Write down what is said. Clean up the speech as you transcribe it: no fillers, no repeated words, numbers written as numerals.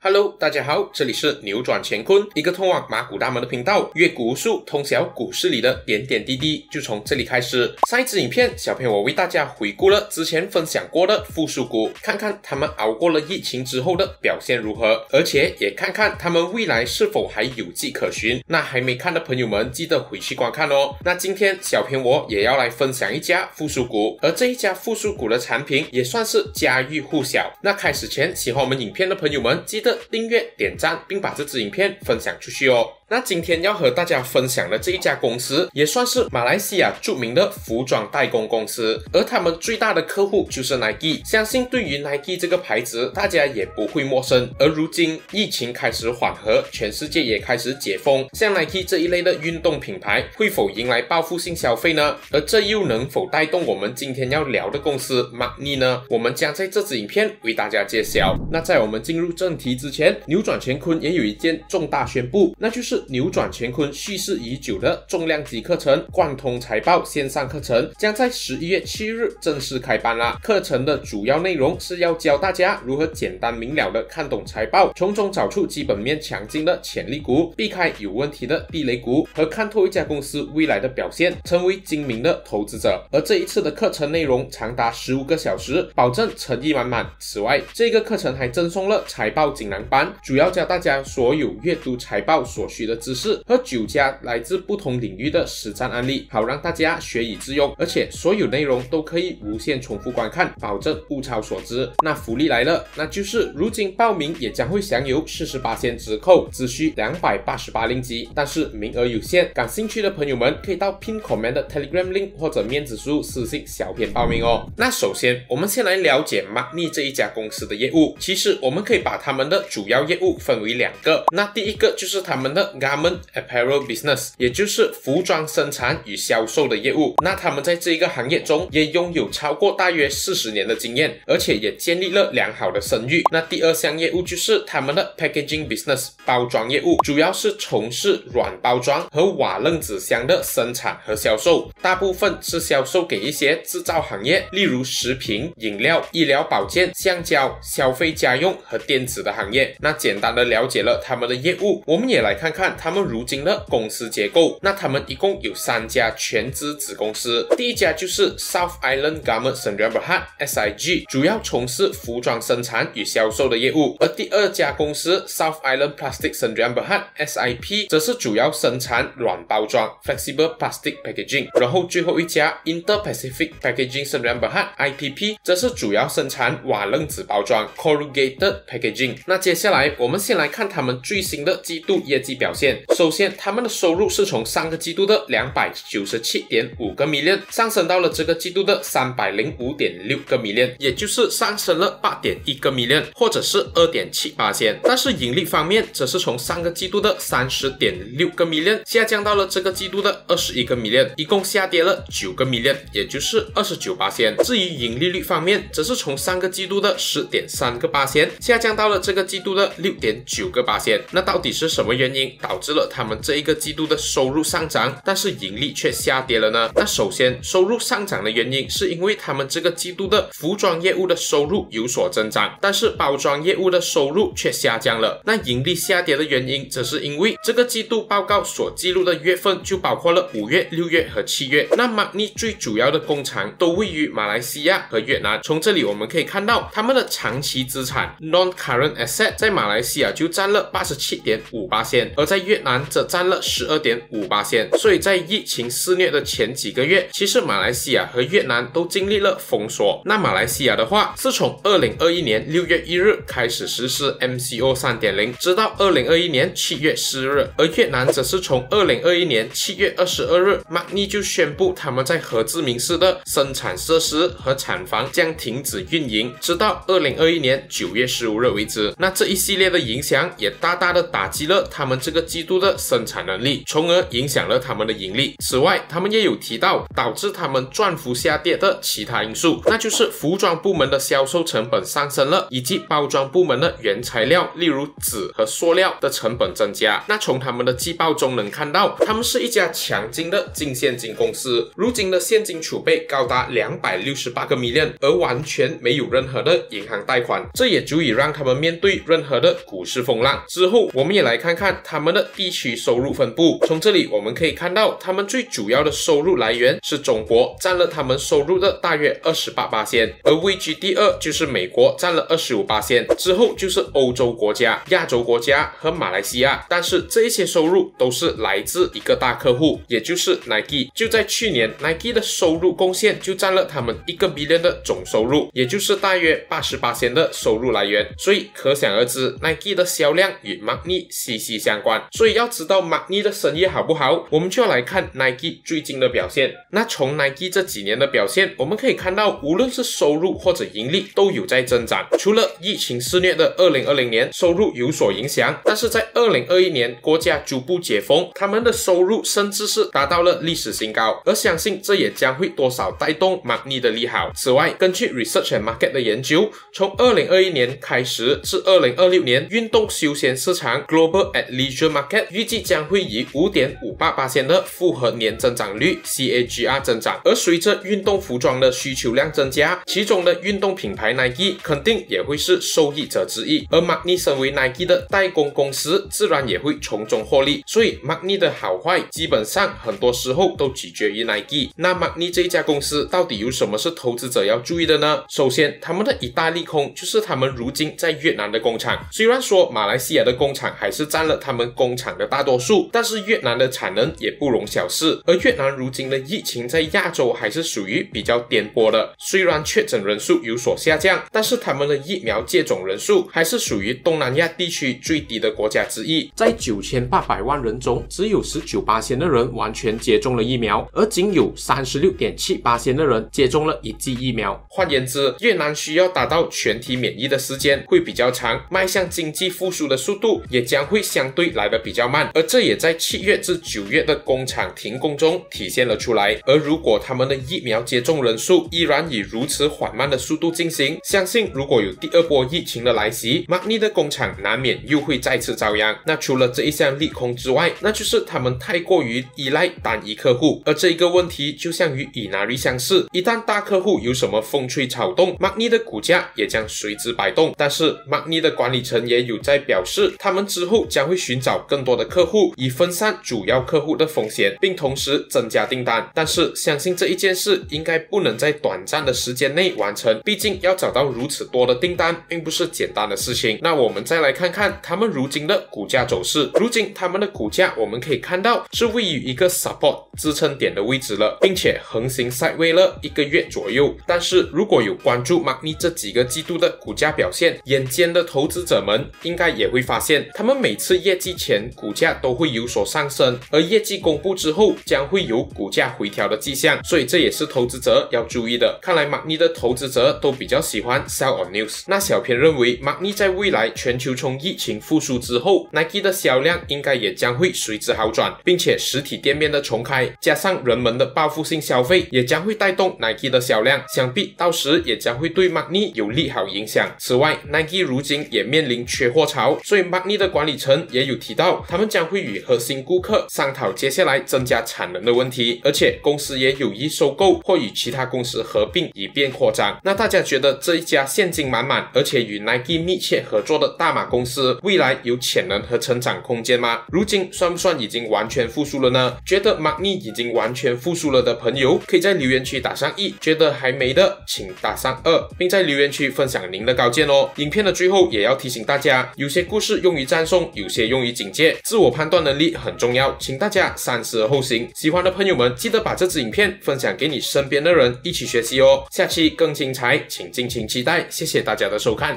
Hello， 大家好，这里是扭转乾坤，一个通往马股大门的频道，阅股无数，通晓股市里的点点滴滴，就从这里开始。上一支影片，小朋友我为大家回顾了之前分享过的复苏股，看看他们熬过了疫情之后的表现如何，而且也看看他们未来是否还有迹可循。那还没看的朋友们，记得回去观看哦。那今天小朋友我也要来分享一家复苏股，而这一家复苏股的产品也算是家喻户晓。那开始前，喜欢我们影片的朋友们，记得订阅、点赞，并把这支影片分享出去哦。那今天要和大家分享的这一家公司，也算是马来西亚著名的服装代工公司，而他们最大的客户就是 Nike。相信对于 Nike 这个牌子，大家也不会陌生。而如今疫情开始缓和，全世界也开始解封，像 Nike 这一类的运动品牌，会否迎来报复性消费呢？而这又能否带动我们今天要聊的公司 Magni 呢？我们将在这支影片为大家揭晓。那在我们进入正题之前，扭转乾坤也有一件重大宣布，那就是扭转乾坤蓄势已久的重量级课程贯通财报线上课程将在11月7日正式开班啦。课程的主要内容是要教大家如何简单明了的看懂财报，从中找出基本面强劲的潜力股，避开有问题的地雷股，和看透一家公司未来的表现，成为精明的投资者。而这一次的课程内容长达15个小时，保证诚意满满。此外，这个课程还赠送了财报锦囊班，主要教大家所有阅读财报所需的知识和9家来自不同领域的实战案例，好让大家学以致用，而且所有内容都可以无限重复观看，保证物超所值。那福利来了，那就是如今报名也将会享有48%折扣，只需288令吉，但是名额有限，感兴趣的朋友们可以到 Pin Comment 的 Telegram link 或者面子书私信小编报名哦。那首先我们先来了解 Magni 这一家公司的业务。其实我们可以把他们的主要业务分为2个，那第一个就是他们的 Garment Apparel Business， 也就是服装生产与销售的业务。那他们在这一个行业中也拥有超过大约40年的经验，而且也建立了良好的声誉。那第二项业务就是他们的 Packaging Business， 包装业务，主要是从事软包装和瓦楞纸箱的生产和销售，大部分是销售给一些制造行业，例如食品、饮料、医疗保健、橡胶、消费家用和电子的行业。那简单的了解了他们的业务，我们也来看看他们如今的公司结构。那他们一共有3家全资子公司，第一家就是 South Island Garment Sdn Bhd SIG， 主要从事服装生产与销售的业务。而第二家公司 South Island Plastic Sdn Bhd SIP 则是主要生产软包装 Flexible Plastic Packaging。然后最后一家 Inter-Pacific Packaging Sdn Bhd IPP 则是主要生产瓦楞纸包装 Corrugated Packaging。那接下来我们先来看他们最新的季度业绩表现。首先，他们的收入是从上个季度的297.5个 million 上升到了这个季度的305.6个 million， 也就是上升了8.1个 million， 或者是 2.7%。但是盈利方面则是从上个季度的30.6个 million 下降到了这个季度的21个 million， 一共下跌了9个 million， 也就是 29%。至于盈利率方面，则是从上个季度的10.3个%下降到了这个季度的6.9个%。那到底是什么原因导致了他们这一个季度的收入上涨，但是盈利却下跌了呢？那首先，收入上涨的原因是因为他们这个季度的服装业务的收入有所增长，但是包装业务的收入却下降了。那盈利下跌的原因则是因为这个季度报告所记录的月份就包括了5月、6月和7月。那 Magni 最主要的工厂都位于马来西亚和越南，从这里我们可以看到他们的长期资产 Non-Current Asset 在马来西亚就占了87.5%，而在越南则占了12.5%。所以在疫情肆虐的前几个月，其实马来西亚和越南都经历了封锁。那马来西亚的话，是从2021年6月1日开始实施 MCO 3.0， 直到2021年7月4日，而越南则是从2021年7月22日 Magni 就宣布他们在和志明市的生产设施和厂房将停止运营，直到2021年9月15日为止。那这一系列的影响也大大的打击了他们这个季度的生产能力，从而影响了他们的盈利。此外，他们也有提到导致他们赚幅下跌的其他因素，那就是服装部门的销售成本上升了，以及包装部门的原材料例如纸和塑料的成本增加。那从他们的季报中能看到，他们是一家强劲的净现金公司，如今的现金储备高达268个 million， 而完全没有任何的银行贷款，这也足以让他们面对对任何的股市风浪。之后我们也来看看他们的地区收入分布。从这里我们可以看到，他们最主要的收入来源是中国，占了他们收入的大约28%，而位居第二就是美国，占了25%，之后就是欧洲国家、亚洲国家和马来西亚。但是这一些收入都是来自一个大客户，也就是 Nike。 就在去年 Nike 的收入贡献就占了他们1个 billion 的总收入，也就是大约80% 的收入来源。所以可想而知 Nike 的销量与 Magni 息息相关。所以要知道 Magni 的生意好不好，我们就要来看 Nike 最近的表现。那从 Nike 这几年的表现，我们可以看到无论是收入或者盈利都有在增长。除了疫情肆虐的2020年收入有所影响，但是在2021年国家逐步解封，他们的收入甚至是达到了历史新高，而相信这也将会多少带动 Magni 的利好。此外，根据 Research and Market 的研究，从2021年开始至2026年，运动休闲市场 Global Athleisure Market 预计将会以 5.58% 的复合年增长率 CAGR 增长。而随着运动服装的需求量增加，其中的运动品牌 Nike 肯定也会是受益者之一，而 Magni 身为 Nike 的代工公司，自然也会从中获利。所以 Magni 的好坏基本上很多时候都取决于 Nike。 那 Magni 这一家公司到底有什么是投资者要注意的呢？首先，他们的一大利空就是他们如今在越南的工厂。虽然说马来西亚的工厂还是占了他们工厂的大多数，但是越南的产能也不容小视。而越南如今的疫情在亚洲还是属于比较颠簸的，虽然确诊人数有所下降，但是他们的疫苗接种人数还是属于东南亚地区最低的国家之一。在9800万人中，只有19% 的人完全接种了疫苗，而仅有36.7% 的人接种了1剂疫苗。换言之，越南需要达到全体免疫的时间会比较长，迈向经济复苏的速度也将会相对来得比较慢，而这也在7月至9月的工厂停工中体现了出来。而如果他们的疫苗接种人数依然以如此缓慢的速度进行，相信如果有第二波疫情的来袭， Magni 的工厂难免又会再次遭殃。那除了这一项利空之外，那就是他们太过于依赖单一客户，而这一个问题就像与Inari相似，一旦大客户有什么风吹草动， Magni 的股价也将随之摆动。但是 Magni 的管理层也有在表示，他们之后将会寻找更多的客户，以分散主要客户的风险，并同时增加订单。但是相信这一件事应该不能在短暂的时间内完成，毕竟要找到如此多的订单并不是简单的事情。那我们再来看看他们如今的股价走势。如今他们的股价我们可以看到是位于一个 support 支撑点的位置了，并且横行 sideways 了1个月左右。但是如果有关注 Magni 这几个季度的股价表现，眼尖的投资者们应该也会发现，他们每次业绩前股价都会有所上升，而业绩公布之后将会有股价回调的迹象，所以这也是投资者要注意的。看来 Magni 的投资者都比较喜欢 sell on news。 那小编认为 Magni 在未来全球从疫情复苏之后， Nike 的销量应该也将会随之好转，并且实体店面的重开加上人们的报复性消费也将会带动 Nike 的销量，想必到时也将会对 Magni 有利好影响。此外 Nike 如今也面临缺货潮，所以 Magni 的管理层也有提到，他们将会与核心顾客商讨接下来增加产能的问题，而且公司也有意收购或与其他公司合并以便扩张。那大家觉得这一家现金满满而且与 Nike 密切合作的大马公司未来有潜能和成长空间吗？如今算不算已经完全复苏了呢？觉得 Magni 已经完全复苏了的朋友可以在留言区打上1，觉得还没的请打上2，并在留言区分享您的高见哦。影片的最后也要提醒大家，有些故事用于赞颂，有些用于警戒，自我判断能力很重要，请大家三思而后行。喜欢的朋友们记得把这支影片分享给你身边的人一起学习哦。下期更精彩，请敬请期待，谢谢大家的收看。